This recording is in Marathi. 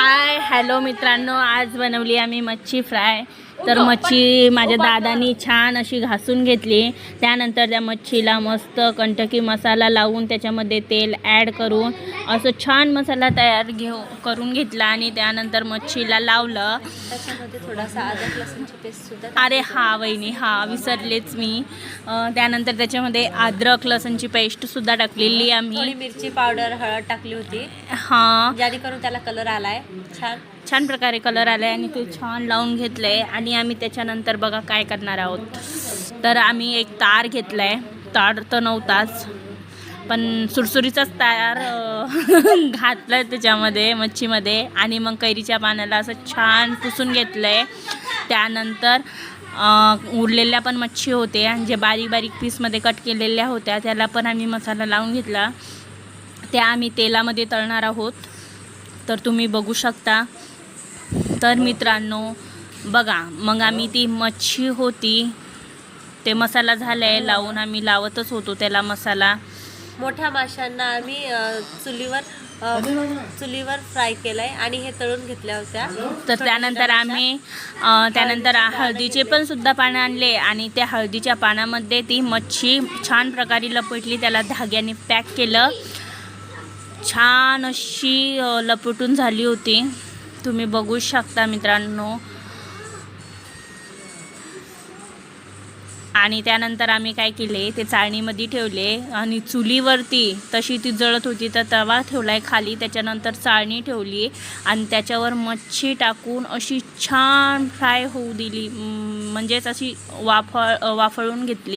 हाय हॅलो मित्रांनो, आज बनवली आम्ही मच्छी फ्राय। तर मच्छी माझ्या दादानी छान अशी घासून घेतली। त्यानंतर त्या मच्छीला मस्त कंटकी मसाला लावून त्याच्यामध्ये तेल ॲड करून असं छान मसाला करून घेतला आणि त्यानंतर मच्छीला लावलं। त्याच्यामध्ये थोडासा अद्रक लसूणची पेस्ट सुद्धा अरे हा वहिनी, हा विसरलेच मी। त्यानंतर त्याच्यामध्ये अद्रक लसूणची पेस्ट सुद्धा टाकलेली आम्ही। थोडी मिरची पावडर, हळद टाकली होती, हां, जेणेकरून त्याला कलर आलाय छान प्रकारे कलर आले आणि ते छान लावून घेतलंय। आणि आम्ही त्याच्यानंतर बघा काय करणार आहोत। तर आम्ही एक तार घेतलाय, तार तर नव्हताच पण सुरसुरीचाच तार घातलाय त्याच्यामध्ये मच्छीमध्ये आणि मग कैरीच्या पाण्याला असं छान पुसून घेतलंय। त्यानंतर उरलेल्या पण मच्छी होते आणि जे बारीक बारीक पीसमध्ये कट केलेल्या होत्या त्याला पण आम्ही मसाला लावून घेतला। त्या आम्ही तेलामध्ये तळणार आहोत, तर तुम्ही बघू शकता। तर मित्रांनो बघा, मग आम्ही ती मच्छी होती ते मसाला झालाय लावून, आम्ही लावतच होतो त्याला मसाला। मोठ्या माशांना आम्ही चुलीवर फ्राय केलाय आणि हे तळून घेतल्या होत्या। तर त्यानंतर आम्ही हळदीचे पण सुद्धा पानं आणले आणि त्या हळदीच्या पानामध्ये ती मच्छी छान प्रकारे लपटली, त्याला धाग्याने पॅक केलं। छान अशी लपटून झाली होती, तुम्ही बघू शकता मित्रांनो। आणि त्यानंतर आम्ही काय केले, ते चाळणीमध्ये ठेवले आणि चुलीवरती तशी ती जळत होती तर तवा ठेवलाय खाली, त्याच्यानंतर चाळणी ठेवली आणि त्याच्यावर मच्छी टाकून अशी छान फ्राय होऊ दिली, म्हणजेच अशी वाफळून घेतली।